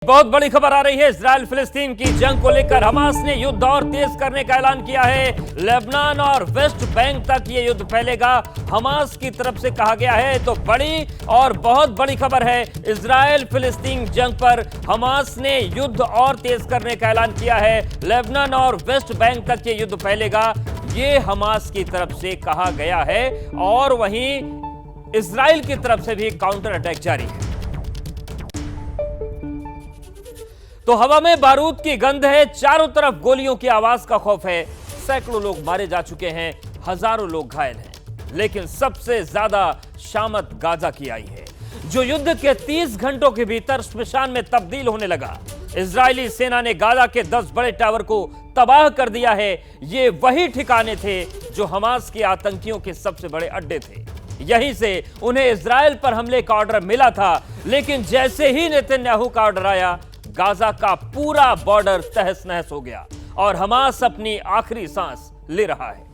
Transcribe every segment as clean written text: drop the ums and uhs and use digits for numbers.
बहुत बड़ी खबर आ रही है। इजराइल फिलिस्तीन की जंग को लेकर हमास ने युद्ध और तेज करने का ऐलान किया है। लेबनान और वेस्ट बैंक तक ये युद्ध फैलेगा, हमास की तरफ से कहा गया है। तो बड़ी और बहुत बड़ी खबर है। इजराइल फिलिस्तीन जंग पर हमास ने युद्ध और तेज करने का ऐलान किया है। लेबनान और वेस्ट बैंक तक ये युद्ध फैलेगा, ये हमास की तरफ से कहा गया है। और वहीं इजराइल की तरफ से भी काउंटर अटैक जारी है। तो हवा में बारूद की गंध है, चारों तरफ गोलियों की आवाज का खौफ है। सैकड़ों लोग मारे जा चुके हैं, हजारों लोग घायल हैं। लेकिन सबसे ज्यादा शामत गाजा की आई है, जो युद्ध के 30 घंटों के भीतर श्मशान में तब्दील होने लगा। इजरायली सेना ने गाजा के 10 बड़े टावर को तबाह कर दिया है। ये वही ठिकाने थे जो हमास के आतंकियों के सबसे बड़े अड्डे थे। यहीं से उन्हें इजराइल पर हमले का ऑर्डर मिला था, लेकिन जैसे ही नेतन्याहू का ऑर्डर आया, गाजा का पूरा बॉर्डर तहस नहस हो गया और हमास अपनी आखिरी सांस ले रहा है।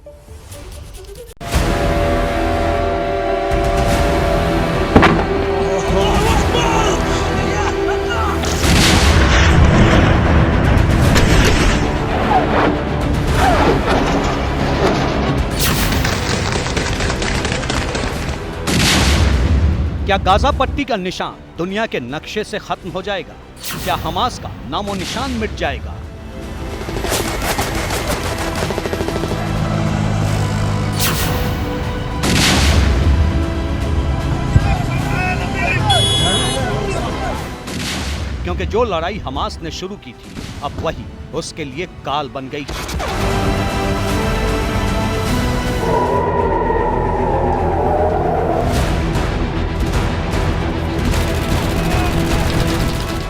क्या गाजा पट्टी का निशान दुनिया के नक्शे से खत्म हो जाएगा? क्या हमास का नामो निशान मिट जाएगा? क्योंकि जो लड़ाई हमास ने शुरू की थी, अब वही उसके लिए काल बन गई।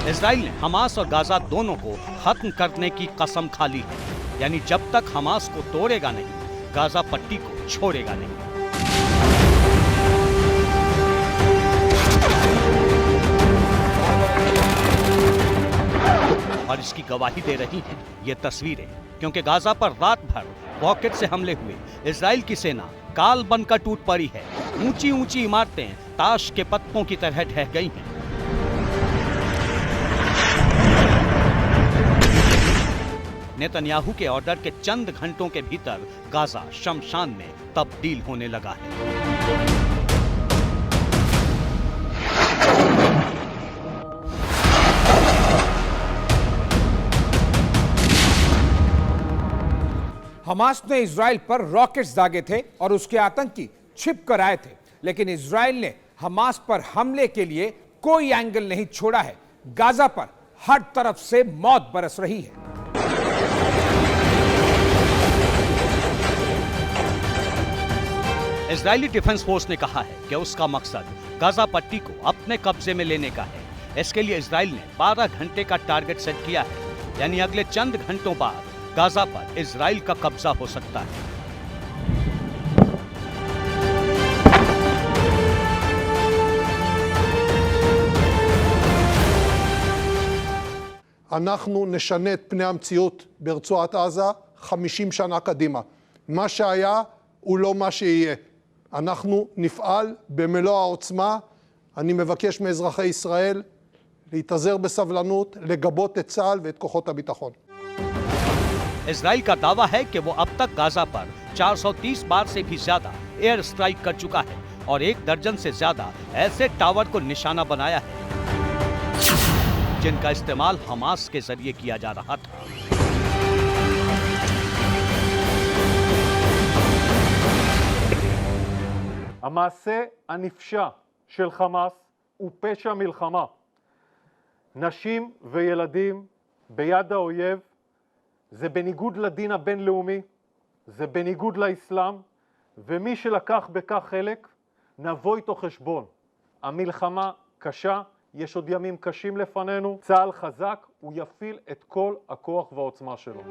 इजराइल ने हमास और गाजा दोनों को खत्म करने की कसम खा ली है। यानी जब तक हमास को तोड़ेगा नहीं, गाजा पट्टी को छोड़ेगा नहीं। और इसकी गवाही दे रही हैं ये तस्वीरें, क्योंकि गाजा पर रात भर रॉकेट से हमले हुए इजराइल की सेना काल बनकर टूट पड़ी है। ऊंची ऊंची इमारतें ताश के पत्तों की तरह ढह गई हैं। नेतन्याहू के ऑर्डर के चंद घंटों के भीतर गाजा शमशान में तब्दील होने लगा है। हमास ने इजराइल पर रॉकेट्स दागे थे और उसके आतंकी छिप कर आए थे, लेकिन इजराइल ने हमास पर हमले के लिए कोई एंगल नहीं छोड़ा है। गाजा पर हर तरफ से मौत बरस रही है। इजरायली डिफेंस फोर्स ने कहा है कि उसका मकसद गाजा पट्टी को अपने कब्जे में लेने का है। इसके लिए इजराइल ने 12 घंटे का टारगेट सेट किया है, यानी अगले चंद घंटों बाद गाजा पर इजराइल का कब्जा हो सकता है। אנחנו נשנה את פני המציאות ברצועת עזה 50 שנה קדימה. מה שהיה הוא לא מה שיהיה. אנחנו נפעל במלוא העוצמה. אני מבקש מאזרחי ישראל להתאזר בסבלנות, לגבות את צה"ל ואת כוחות הביטחון. इजराइल का दावा है कि वो अब तक गाजा पर 430 बार से भी ज्यादा एयर स्ट्राइक कर चुका है और 1 दर्जन से ज्यादा ऐसे टावर को निशाना बनाया है जिनका इस्तेमाल हमास के जरिए किया जा रहा था। המעשה הנפשע של חמאס הוא פשע מלחמה. נשים וילדים ביד האויב, זה בניגוד לדין הבינלאומי, זה בניגוד לאסלאם, ומי שלקח בכך חלק, נבוא איתו חשבון. המלחמה קשה, יש עוד ימים קשים לפנינו, צה"ל חזק, הוא יפעיל את כל הכוח והעוצמה שלו.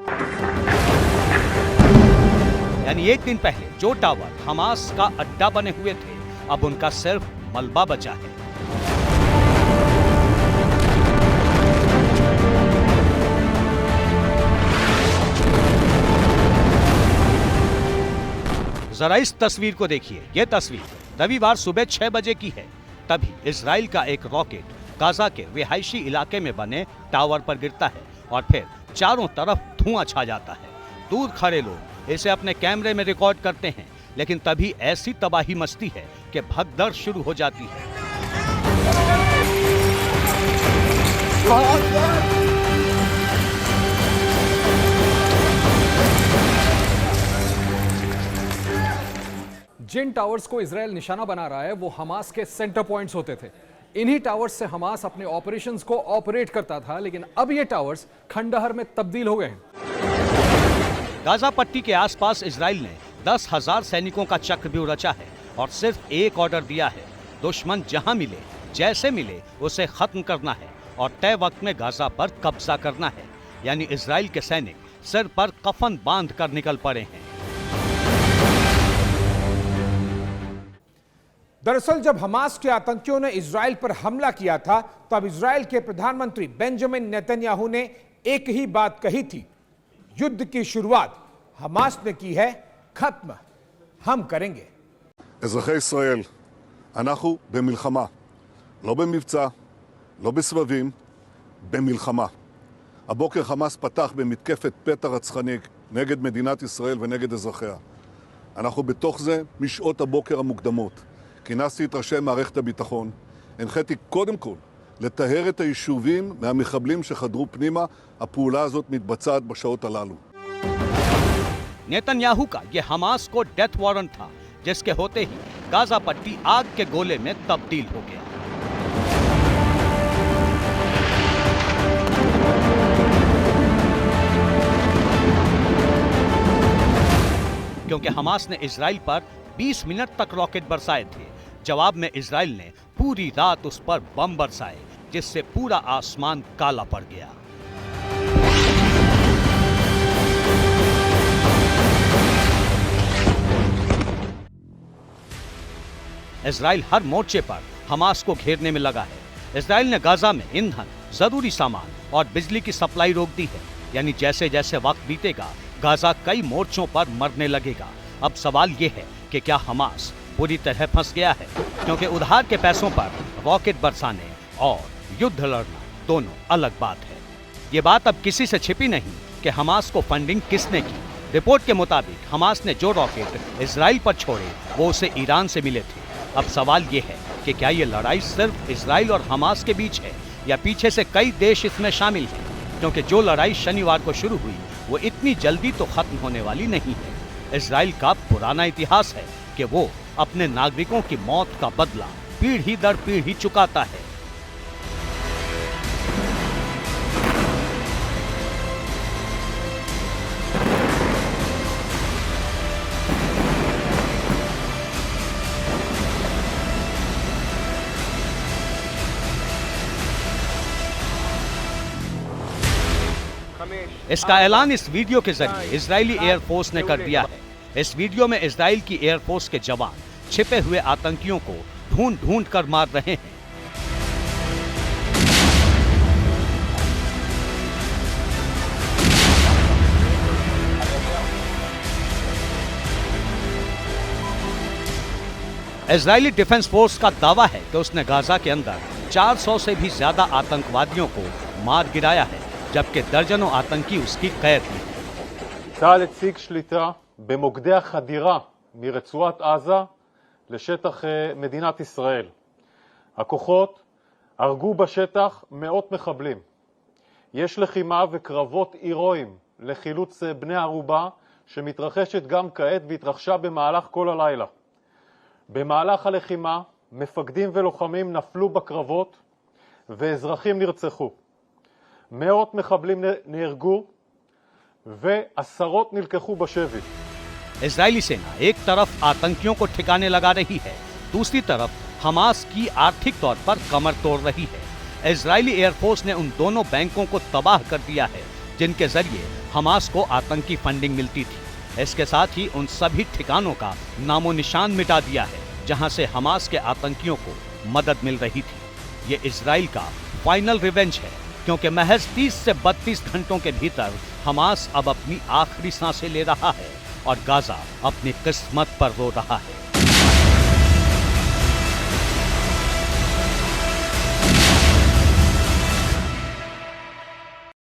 यानी एक दिन पहले जो टावर हमास का अड्डा बने हुए थे, अब उनका सिर्फ मलबा बचा है। जरा इस तस्वीर को देखिए। यह तस्वीर रविवार सुबह 6 बजे की है। तभी इजराइल का एक रॉकेट गाजा के रिहायशी इलाके में बने टावर पर गिरता है और फिर चारों तरफ धुआं छा जाता है। दूर खड़े लोग इसे अपने कैमरे में रिकॉर्ड करते हैं, लेकिन तभी ऐसी तबाही मचती है कि भगदड़ शुरू हो जाती है। जिन टावर्स को इजराइल निशाना बना रहा है वो हमास के सेंटर पॉइंट्स होते थे। इन्हीं टावर्स से हमास अपने ऑपरेशंस को ऑपरेट करता था, लेकिन अब ये टावर्स खंडहर में तब्दील हो गए हैं। गाजा पट्टी के आसपास इजराइल ने 10,000 सैनिकों का चक्रव्यूह रचा है और सिर्फ एक ऑर्डर दिया है, दुश्मन जहां मिले जैसे मिले उसे खत्म करना है और तय वक्त में गाजा पर कब्जा करना है। यानी इजराइल के सैनिक सिर पर कफन बांध कर निकल पड़े हैं। दरअसल जब हमास के आतंकियों ने इजराइल पर हमला किया था, तब इजराइल के प्रधानमंत्री बेंजामिन नेतन्याहू ने एक ही बात कही थी, युद्ध की शुरुआत हमास ने की है, खत्म हम करेंगे। אזרחי ישראל, אנחנו במלחמה, לא במבצע, לא בסבבים, במלחמה. הבוקר חמאס פתח במתקפת פתע רצחנית נגד מדינת ישראל ונגד אזרחיה. אנחנו בתוך זה משעות הבוקר המוקדמות. כינסתי את ראשי מערכת הביטחון, הנחיתי קודם כל לטהר את היישובים מהמחבלים שחדרו פנימה. הפעולה הזאת מתבצעת בשעות הללו. नेतन्याहू का ये हमास को डेथ वारंट था, जिसके होते ही गाजा पट्टी आग के गोले में तब्दील हो गया। क्योंकि हमास ने इजराइल पर 20 मिनट तक रॉकेट बरसाए थे। जवाब में इजराइल ने पूरी रात उस पर बम बरसाए, जिससे पूरा आसमान काला पड़ गया। इजराइल हर मोर्चे पर हमास को घेरने में लगा है। इजराइल ने गाजा में ईंधन, जरूरी सामान और बिजली की सप्लाई रोक दी है। यानी जैसे जैसे वक्त बीतेगा, गाजा कई मोर्चों पर मरने लगेगा। अब सवाल ये है कि क्या हमास पूरी तरह फंस गया है? क्योंकि उधार के पैसों पर रॉकेट बरसाने और युद्ध लड़ना दोनों अलग बात है। ये बात अब किसी से छिपी नहीं कि हमास को फंडिंग किसने की। रिपोर्ट के मुताबिक हमास ने जो रॉकेट इजराइल पर छोड़े वो उसे ईरान से मिले थे। अब सवाल ये है कि क्या ये लड़ाई सिर्फ इजराइल और हमास के बीच है या पीछे से कई देश इसमें शामिल हैं? क्योंकि जो लड़ाई शनिवार को शुरू हुई वो इतनी जल्दी तो खत्म होने वाली नहीं है। इजराइल का पुराना इतिहास है कि वो अपने नागरिकों की मौत का बदला पीढ़ी दर पीढ़ी चुकाता है। इसका ऐलान इस वीडियो के जरिए इजरायली एयरफोर्स ने कर दिया है। इस वीडियो में इजराइल की एयरफोर्स के जवान छिपे हुए आतंकियों को ढूंढ ढूंढ कर मार रहे हैं। इजरायली डिफेंस फोर्स का दावा है कि उसने गाजा के अंदर 400 से भी ज्यादा आतंकवादियों को मार गिराया है, जबकि दर्जनों आतंकी उसकी कैद में हैं। צה"ל הציג שליטה במוקדי החדירה מרצועת עזה לשטח מדינת ישראל. הכוחות הרגו בשטח מאות מחבלים. יש לחימה וקרבות הירואיים לחילוץ בני ערובה שמתרחשת גם כעת והתרחשה במהלך כל הלילה. במהלך הלחימה מפקדים ולוחמים נפלו בקרבות ואזרחים נרצחו. מאות מחבלים נהרגו ועשרות נלקחו בשבי. इजरायली सेना एक तरफ आतंकियों को ठिकाने लगा रही है, दूसरी तरफ हमास की आर्थिक तौर पर कमर तोड़ रही है। इजरायली एयरफोर्स ने उन दोनों बैंकों को तबाह कर दिया है जिनके जरिए हमास को आतंकी फंडिंग मिलती थी। इसके साथ ही उन सभी ठिकानों का नामो निशान मिटा दिया है जहां से हमास के आतंकियों को मदद मिल रही थी। ये इजराइल का फाइनल रिवेंज है, क्योंकि महज 30 से 32 घंटों के भीतर हमास अब अपनी आखिरी सांसें ले रहा है और गाजा अपनी किस्मत पर रो रहा है।